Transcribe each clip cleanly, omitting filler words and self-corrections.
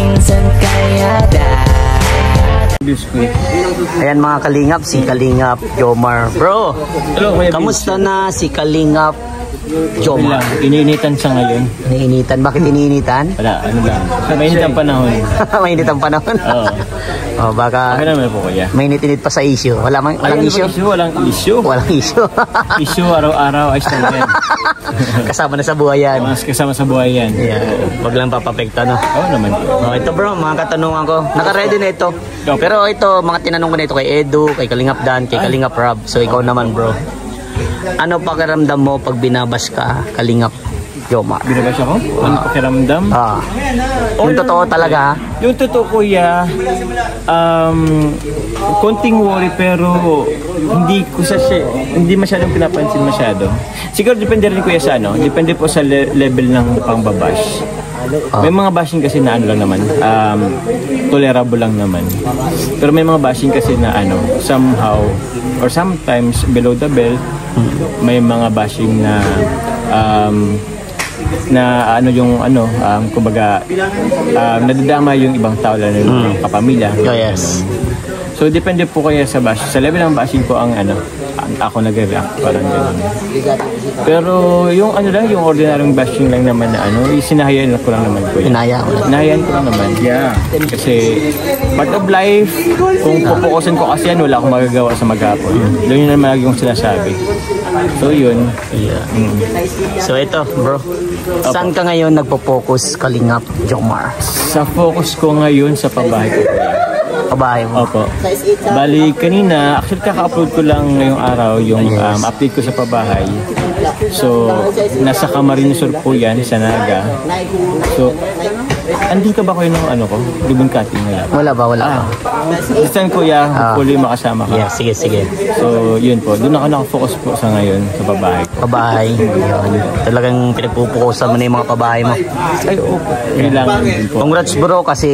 minsan kaya Ayan mga Kalingap, si Kalingap Jomar. Bro, hello, kamusta na si Kalingap Jomar? Iniinitan siya ngayon. Iniinitan? Bakit iniinitan? Wala, ano lang. Mainit ang panahon. Mainit ang panahon? Oo. Oh, baka okay naman po kuya. mainit-init pa sa issue. Walang issue? Walang issue. Walang issue. Issue araw-araw ay yan. Kasama na sa buhay yan. Kasama sa buhay yan. Yeah. Wag lang papapekta, no? Oo naman po. Oh, ito bro, mga katanungan ko. Naka-ready na ito. Pero ito, mga tinanong ko na ito kay Edu, kay Kalingap Dan, kay Kalingap Rob. So ikaw naman bro. Ano pakiramdam mo pag binabas ka, Kalingap Jomar? Binabas ako? Ano pakiramdam? Yung totoo talaga? Yung totoo kuya, konting worry pero hindi masyadong pinapansin masyado. Siguro depende rin kuya sa ano, depende po sa level ng pangbabash. May mga bashing kasi na ano lang naman, tolerable lang naman. Pero may mga bashing kasi na ano, somehow or sometimes below the belt, may mga bashing na ano yung ano, kumbaga nadadama yung ibang tao lalo ng kapamilya. Oh, yes. So depende po kaya sa bashing. Sa level ng bashing ko ang ano, ako nag-react parang gano'n. Pero yung ano lang, yung ordinaryong bashing lang naman na ano, sinahayaan ko lang naman ko. Hinahayaan ko lang naman. Yeah. Kasi part of life, kung pupukusin ko kasi yan, wala akong magagawa sa maghapon. Doon yun naman lagi yung sinasabi. So yun. Yeah. So ito bro, saan ka ngayon nagpo-focus, Kalingap Jomar? Sa focus ko ngayon sa pabahay ko. Pabahay mo? Opo. Bali kanina, actually kaka-upload ko lang ngayong araw yung update ko sa pabahay. So, nasa Camarines Sur po yan, sa Naga. So, andito ba kayo ng ano ko? Ribbon cutting nila? Wala ba? Saan kuya, hopefully makasama ka. Yeah, sige. So, yun po. Doon ako nakafocus po sa ngayon, sa pabahay ko. Pabahay? Yun. Talagang pinagpupukusan mo na yung mga pabahay mo? Ay, opo. Kailangan din po. Congrats bro, kasi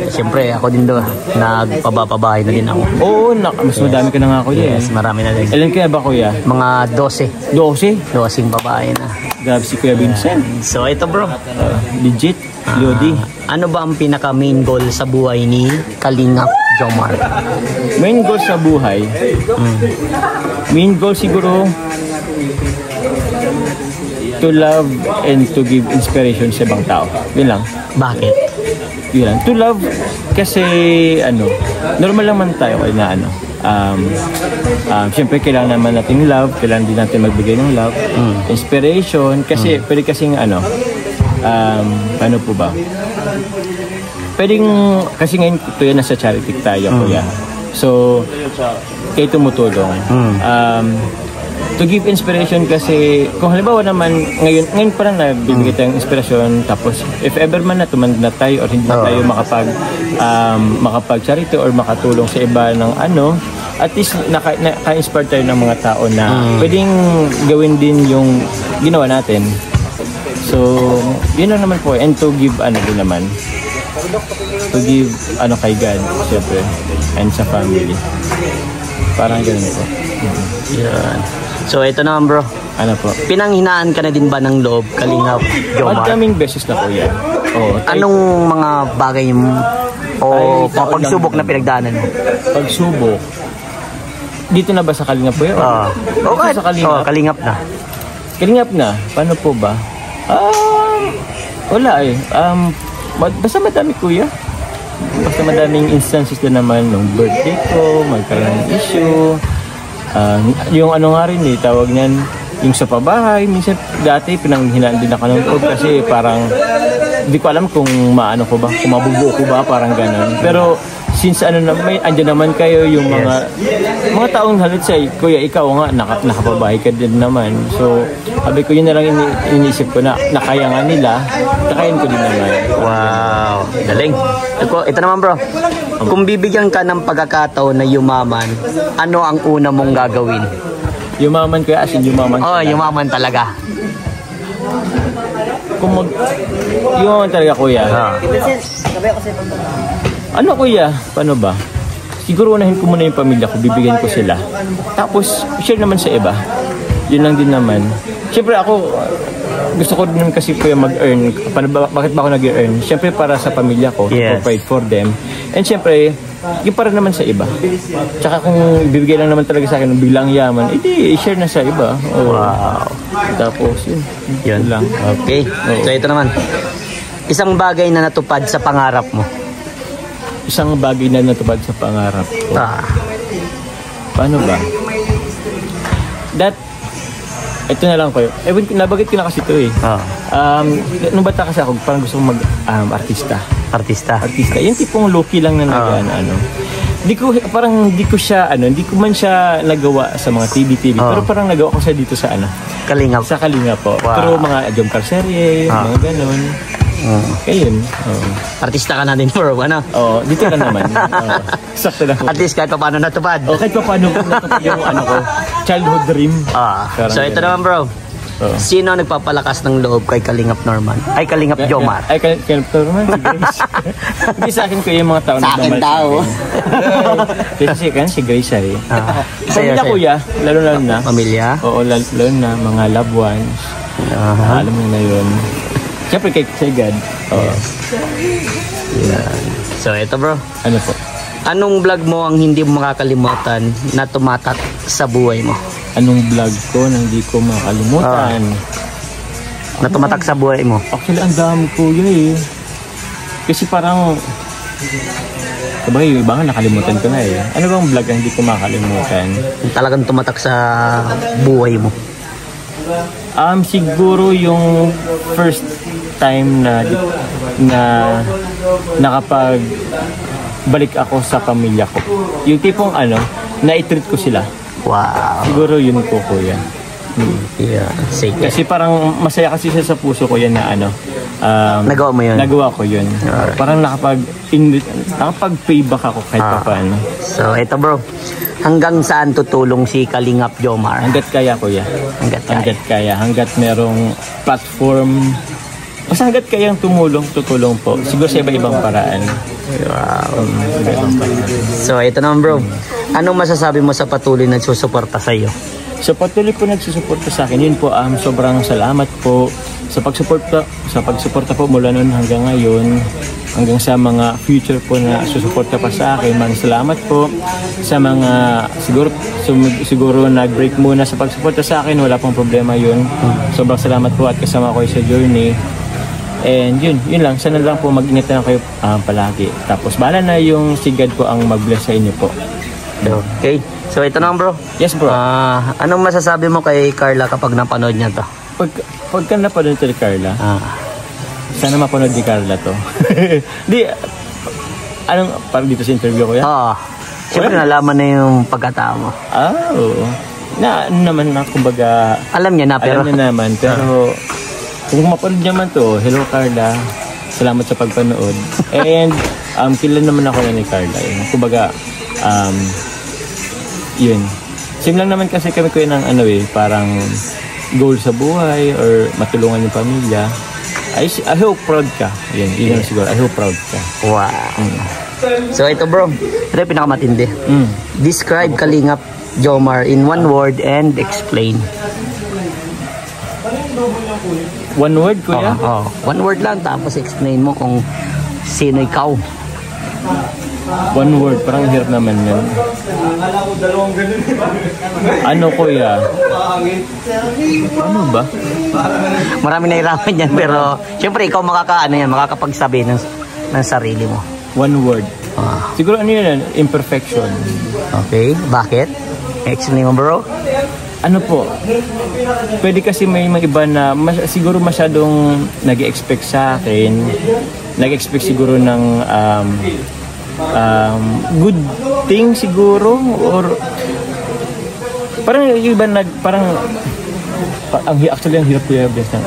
siyempre ako din doon. Nagpabahay na din ako. Oo, mas madami ka na nga kuya. Yes, marami na din. Ilan kaya ba kuya? Mga 12. 12? 12 babae na. Grabe si Kuya Vincent. So ito bro. Legit. Lodi. Ano ba ang pinaka main goal sa buhay ni Kalingap Jomar? Main goal sa buhay? Main goal siguro to love and to give inspiration sa ibang tao. Yun lang. Bakit? Yun lang. To love kasi ano, normal naman tayo na ano. Siyempre kailangan naman natin love, kailangan din natin magbigay ng love, inspiration, kasi pwede kasing ano, ano po ba? Pwedeng, kasi ngayon ito yan nasa charity tayo kuya. So, kayo tumutulong. To give inspiration kasi, kung halimbawa naman, ngayon pa lang nagbibigay tayong inspirasyon, tapos if ever man na tumanda na tayo or hindi na tayo makapag-charity or makatulong sa iba ng ano, at least naka-inspire tayo ng mga tao na pwedeng gawin din yung ginawa natin. So, yun lang naman po. And to give ano din naman. To give ano kay God, syempre. And sa family. Parang ganun po. Yan. So, ito naman bro. Ano po? Pinanghinaan ka na din ba ng loob, Kalingap Jomar? Madaming beses na po yan. Anong mga bagay mo o pagsubok na pinagdaanan mo? Pagsubok? Dito na ba sa Kalingap po yun? Okay. Sa Kalingap? Kalingap na. Kalingap na? Paano po ba? Wala eh. Basta madami kuya. Basta madaming instances na naman nung birthday ko, magkaroon ng issue. Yung ano nga rin eh, tawag niyan, yung sa pabahay. Minsan dati pinanghinaan din ako ng loob kasi parang hindi ko alam kung maano ko ba, kung mabubuo ko ba, parang gano'n. Pero since ano na, andyan naman kayo yung mga taong halit sa kuya, ikaw nga nakapabahay ka din naman. So sabi ko, yun na lang iniisip ko na kaya nga nila, kakain ko din naman. Wow, galing. Ito naman bro, kung bibigyan ka ng pagkakataon na yumaman, ano ang una mong gagawin? Yumaman kuya, as in yumaman? Yumaman talaga. Yumaman talaga kuya. Ano kuya? Paano ba? Siguro unahin ko muna yung pamilya ko, bibigyan ko sila. Tapos, share naman sa iba. yun lang din naman. Siyempre ako, gusto ko din kasi kuya mag-earn. Bakit ba ako nag-earn? Siyempre para sa pamilya ko, Yes. provide for them. And siyempre, yung para naman sa iba. Tsaka kung bibigay lang naman talaga sa akin ng bilang yaman, i-share na sa iba. Wow. Tapos, yun lang. Okay. So ito naman. Isang bagay na natupad sa pangarap mo. Isang bagay na natupad sa pangarap ko. Paano ba? Ito na lang kayo. Nabagit ko na kasi ito eh. Nung bata kasi ako, parang gusto kong artista. Artista. Yung tipong low-key lang na ano. Hindi ko man siya nagawa sa mga TV, pero parang nagawa ko siya dito sa Kalingap. Sa Kalingap po. Wow. Pero mga Jom Carserye, mga ganun. Kaya yun. Artista ka na din bro, ano? Dito lang naman. Sakto lang. At least kahit pa paano natupad. Kahit pa paano natupad yung ko, childhood dream. So ito naman bro. Sino ang nagpapalakas ng loob kay Kalingap Norman? Ay, Kalingap Jomar. Ay, Kalingap Norman, si Grace. Hindi sa akin ko yung mga tao sa akin tao. Kasi si Grace ay. Pamilya kuya, lalo na. Pamilya? Oo, lalo na mga loved ones. Alam mo na yun. Siyempre kay God. So ito bro. Ano po? Anong vlog mo ang hindi mo makakalimutan na tumatak sa buhay mo? Anong vlog ko na hindi ko makalimutan? Na tumatak sa buhay mo? Actually, ang dami kuya eh. Kasi parang sabagay, yung iba nga nakalimutan ko na eh. Ano bang vlog na hindi ko makalimutan? Talagang tumatak sa buhay mo? Siguro yung first time na nakapag-balik ako sa pamilya ko. Yung tipong na-treat ko sila. Wow. Siguro yun po kuya. Yeah, sige. Kasi parang masaya kasi siya sa puso ko yan na nagawa mo yun? Nagawa ko yun. Parang nakapag-payback ako kahit pa paano. So ito bro, hanggang saan tutulong si Kalingap Jomar? Hanggat kaya kuya. Hanggat kaya. Hanggat merong platform. Basta hanggat kayang tutulong po. Siguro sa iba-ibang paraan. Wow. So ito naman bro, anong masasabi mo sa patuloy na susuporta sa iyo? So patuloy po nagsusuporta sa akin. Yun po, sobrang salamat po sa pagsuporta po mula noon hanggang ngayon, hanggang sa mga future po na susuporta pa sa akin. Maraming salamat po sa mga siguro nag-break muna sa pagsuporta sa akin. Wala pong problema yun. Sobrang salamat po at kasama ko sa journey. And yun lang. Sana lang po mag-ingat na kayo palagi. Tapos bahala na yung si God po ang mag-bless sa inyo po. Okay. So ito na bro. Yes bro. Anong masasabi mo kay Carla kapag napanood niya to? Pagka napanood ito ni Carla, sana mapanood ni Carla to. Parang dito sa interview ko yan? Siyempre nalaman na yung pagkatao mo. Oo. Naman na, kumbaga, alam niya na, pero kung mapanood niya man to, hello Carla, salamat sa pagpanood. And kilala naman ako na ni Carla. Kumbaga, yun. Same lang naman kasi kami ko ng parang goal sa buhay or matulungan yung pamilya. I hope proud ka. Yun siguro. I hope proud ka. Wow. So ito bro, ito yung pinakamatindi. Describe Kalingap Jomar in one word and explain. One word kuya? One word lang, tapos explain mo kung sino ikaw. One word, parang hirap naman yun. Ano kuya? Ano ba? Marami nahirapan yan, pero syempre ikaw makakapagsabi ng sarili mo. One word. Siguro yun? Imperfection. Okay, bakit? Explain mo bro. Ano po? Pwede kasi may mga iba na siguro masyadong nag-expect sa akin. Nag-expect siguro ng good thing siguro, or parang yung iba actually ang hirap ko yung best ng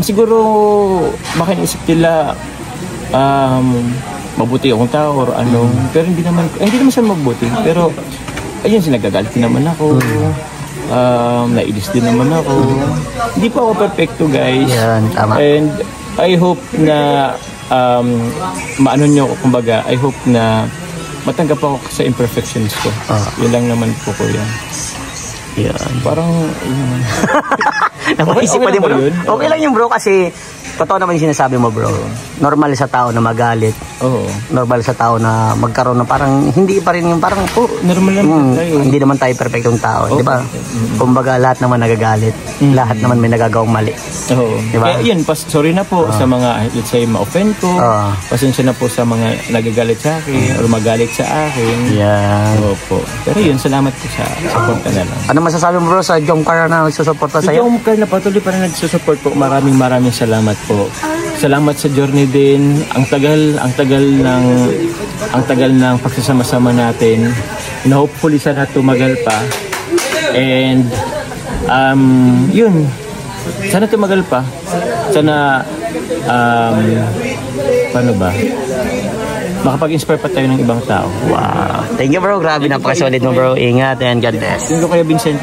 siguro baka naisip nila mabuti akong tao or pero hindi naman siya mabuti, pero ayun, sinagagalit naman ako. Nailis din naman ako. Hindi pa ako perfecto guys. Yan, tama. And I hope na maano nyo, kumbaga, I hope na matanggap ako sa imperfections ko. Yun lang naman po ko yan. Yan. Parang, Napaisip Okay pa din lang ba bro. yun? Okay lang yung bro kasi totoo naman yung sinasabi mo bro. Normal sa tao na magalit. oo. Normal sa tao na magkaroon na parang hindi pa rin yung parang Normal lang tayo. hindi naman tayo perfectong tao, di ba? Kumbaga lahat naman nagagalit. Lahat naman may nagagawang mali. Oo. Diba? Kaya yun, sorry na po sa mga, let's say, ma-offend ko. Pasensya na po sa mga nagagalit sa akin or magalit sa akin. Yan. Opo. Pero yun, salamat po sa support na lang. Ano masasabi mo bro sa Jomcar na nagsusuporta So, sa'yo? yung Carl na patuloy pa rin nagsusupport po. Maraming salamat po. Salamat sa journey din. Ang tagal ng pagsasama-sama natin. Na hopefully sana tumagal pa. And yun. Sana tumagal pa. Sana paano ba? Makapag-inspire pa tayo ng ibang tao. Wow. Thank you bro. Grabe napakasolid mo bro. Ingat and God bless. Thank you, Kuya Vincent.